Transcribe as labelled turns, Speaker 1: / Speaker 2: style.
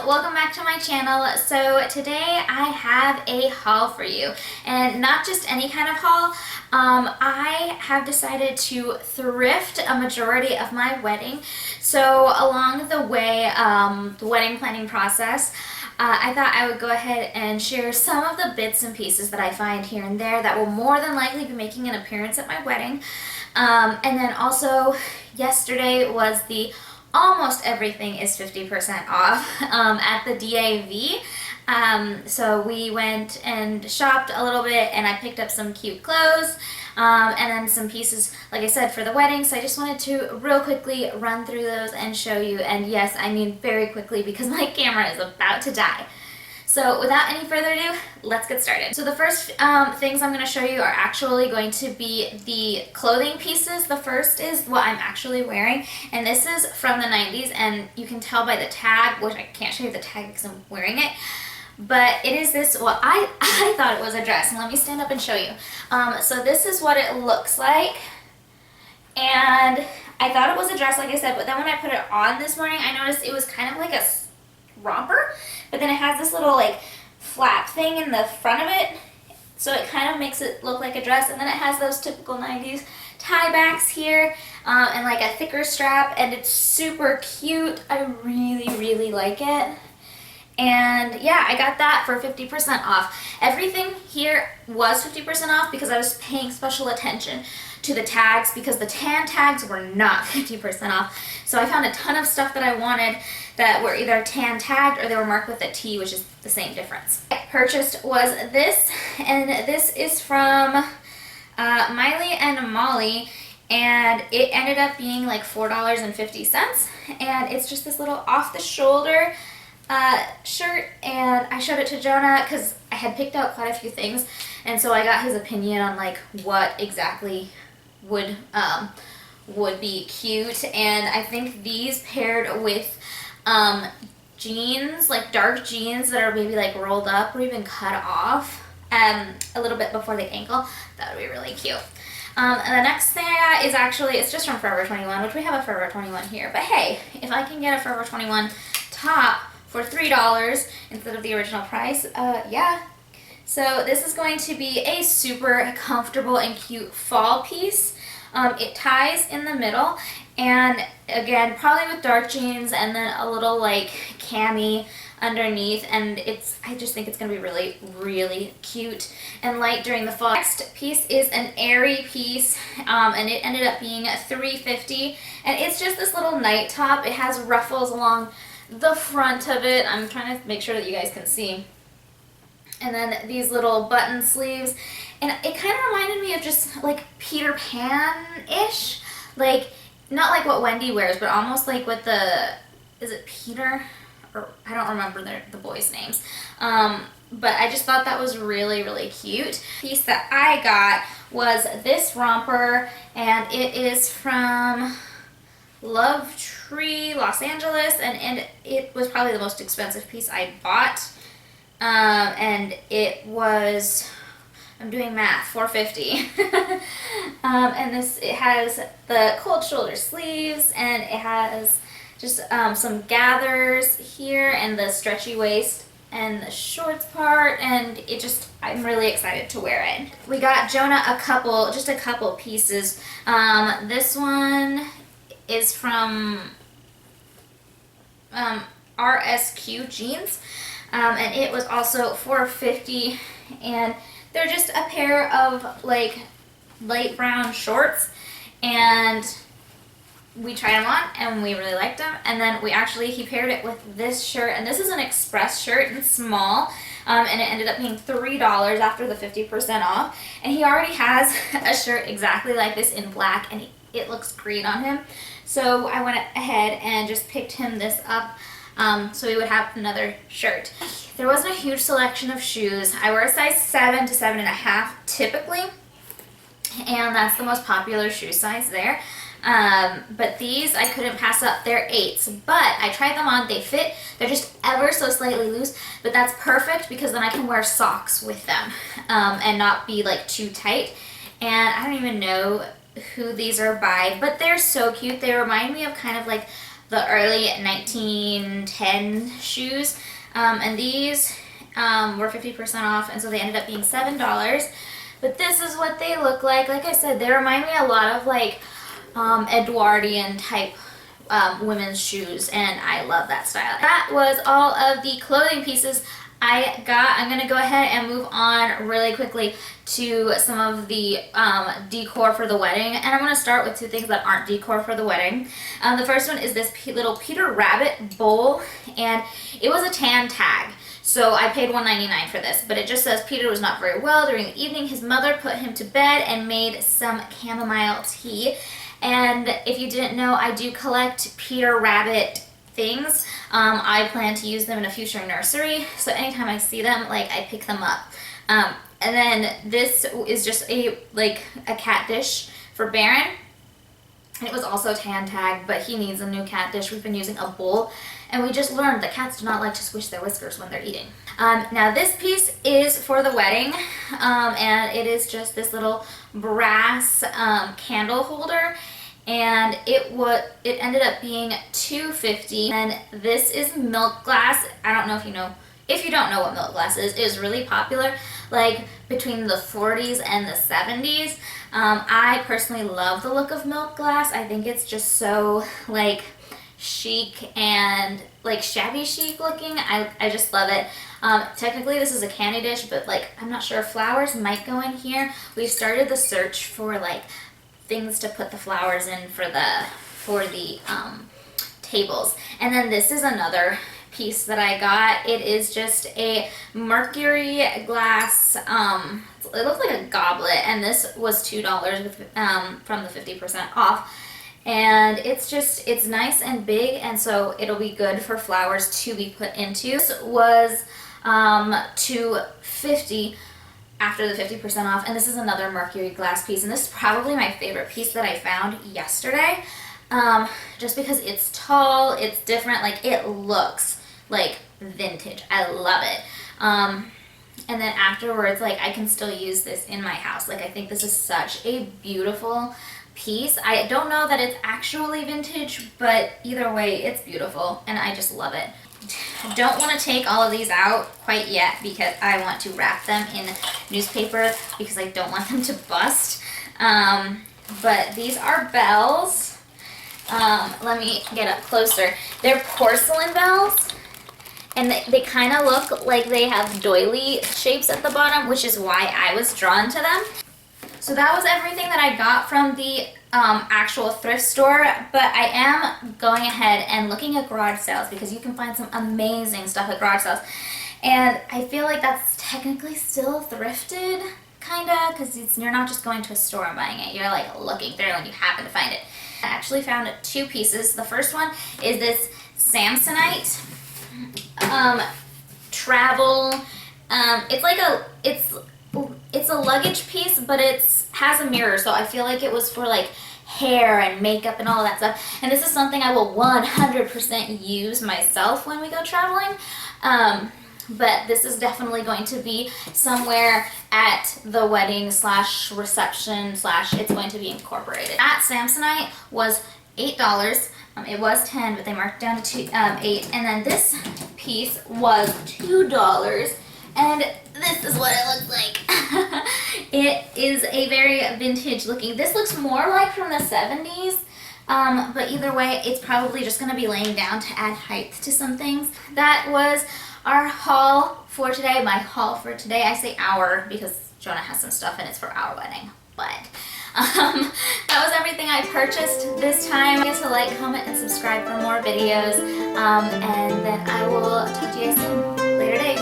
Speaker 1: welcome back to my channel. So today I have a haul for you, and not just any kind of haul. I have decided to thrift a majority of my wedding. So along the way, the wedding planning process, I thought I would go ahead and share some of the bits and pieces that I find here and there that will more than likely be making an appearance at my wedding. And then also yesterday was the almost everything is 50% off at the DAV. So we went and shopped a little bit, and I picked up some cute clothes and then some pieces, like I said, for the wedding. So I just wanted to real quickly run through those and show you. And yes, I mean very quickly because my camera is about to die. So without any further ado, let's get started. So the first things I'm going to show you are actually going to be the clothing pieces. The first is what I'm actually wearing, and this is from the 90s, and you can tell by the tag, which I can't show you the tag because I'm wearing it, but it is this, well, I thought it was a dress, and let me stand up and show you. So this is what it looks like, and I thought it was a dress, like I said, but then when I put it on this morning, I noticed it was kind of like a romper, but then it has this little like flap thing in the front of it, so it kind of makes it look like a dress. And then it has those typical 90s tie backs here, and like a thicker strap, and it's super cute. I really like it. And yeah, I got that for 50% off. Everything here was 50% off because I was paying special attention to the tags, because the tan tags were not 50% off. So I found a ton of stuff that I wanted that were either tan tagged or they were marked with a T, which is the same difference. I purchased was this, and this is from Miley and Molly, and it ended up being like $4.50, and it's just this little off-the-shoulder shirt, and I showed it to Jonah because I had picked out quite a few things, and so I got his opinion on like what exactly would be cute. And I think these paired with jeans, like dark jeans that are maybe like rolled up or even cut off a little bit before the ankle, that would be really cute. And the next thing I got is actually, it's just from Forever 21, which we have a Forever 21 here, but hey, if I can get a Forever 21 top for $3 instead of the original price, yeah. So this is going to be a super comfortable and cute fall piece. It ties in the middle, and again, probably with dark jeans and then a little like cami underneath, and I just think it's going to be really cute and light during the fall. Next piece is an airy piece, and it ended up being $3.50, and it's just this little night top. It has ruffles along the front of it. I'm trying to make sure that you guys can see. And then these little button sleeves, and it kind of reminded me of just like Peter Pan-ish, like not like what Wendy wears, but almost like with is it Peter? Or I don't remember the boys' names. But I just thought that was really cute. The piece that I got was this romper, and it is from Love Tree, Los Angeles, and it was probably the most expensive piece I bought. And it was, I'm doing math, $4.50. And it has the cold shoulder sleeves, and it has just some gathers here, and the stretchy waist and the shorts part, and I'm really excited to wear it. We got Jonah just a couple pieces. This one is from RSQ jeans. And it was also $4.50, and they're just a pair of like light brown shorts, and we tried them on and we really liked them. And then he paired it with this shirt, and this is an express shirt, and it's small, and it ended up being $3 after the 50% off, and he already has a shirt exactly like this in black, and it looks great on him. So I went ahead and just picked him this up, so we would have another shirt. There wasn't a huge selection of shoes. I wear a size 7 to 7.5 typically, and that's the most popular shoe size there. But these I couldn't pass up. They're 8s, but I tried them on. They fit. They're just ever so slightly loose, but that's perfect because then I can wear socks with them and not be like too tight. And I don't even know who these are by, but they're so cute. They remind me of kind of like the early 1910 shoes. And these were 50% off, and so they ended up being $7. But this is what they look like. Like I said, they remind me a lot of like Edwardian type women's shoes, and I love that style. That was all of the clothing pieces I got. I'm gonna go ahead and move on really quickly to some of the decor for the wedding, and I'm gonna start with two things that aren't decor for the wedding. The first one is this little Peter Rabbit bowl, and it was a tan tag. So I paid $1.99 for this, but it just says Peter was not very well during the evening. His mother put him to bed and made some chamomile tea. And if you didn't know, I do collect Peter Rabbit things. I plan to use them in a future nursery, so anytime I see them, like, I pick them up. And then this is just a cat dish for Baron. It was also tan tagged, but he needs a new cat dish. We've been using a bowl, and we just learned that cats do not like to squish their whiskers when they're eating. Now this piece is for the wedding, and it is just this little brass candle holder, and it ended up being $2.50. And this is milk glass. I don't know if you know. If you don't know what milk glass is, it was really popular like between the 40s and the 70s. I personally love the look of milk glass. I think it's just so like chic and like shabby chic looking. I just love it. Technically this is a candy dish, but like I'm not sure if flowers might go in here. We've started the search for like things to put the flowers in for the tables. And then this is another piece that I got. It is just a mercury glass, it looks like a goblet, and this was $2 with, from the 50% off. And it's nice and big, and so it'll be good for flowers to be put into. This was $2.50 after the 50% off, and this is another mercury glass piece, and this is probably my favorite piece that I found yesterday. Just because it's tall, it's different, like it looks like vintage. I love it. And then afterwards, like I can still use this in my house. Like I think this is such a beautiful piece. I don't know that it's actually vintage, but either way, it's beautiful, and I just love it. I don't want to take all of these out quite yet because I want to wrap them in newspaper because I don't want them to bust. But these are bells. Let me get up closer. They're porcelain bells, and they kind of look like they have doily shapes at the bottom, which is why I was drawn to them. So that was everything that I got from the actual thrift store, but I am going ahead and looking at garage sales because you can find some amazing stuff at garage sales. And I feel like that's technically still thrifted, kinda, because you're not just going to a store and buying it. You're like looking through and you happen to find it. I actually found two pieces. The first one is this Samsonite travel. It's a luggage piece, but has a mirror, so I feel like it was for like hair and makeup and all that stuff. And this is something I will 100% use myself when we go traveling. But this is definitely going to be somewhere at the wedding slash reception slash it's going to be incorporated. That Samsonite was $8. It was $10, but they marked down to $8. And then this piece was $2. And this is what it looks like. It is a very vintage looking. This looks more like from the 70s. But either way, it's probably just going to be laying down to add height to some things. That was our haul for today. My haul for today. I say our because Jonah has some stuff and it's for our wedding. But that was everything I purchased this time. Don't forget to like, comment, and subscribe for more videos. And then I will talk to you guys soon. Later days.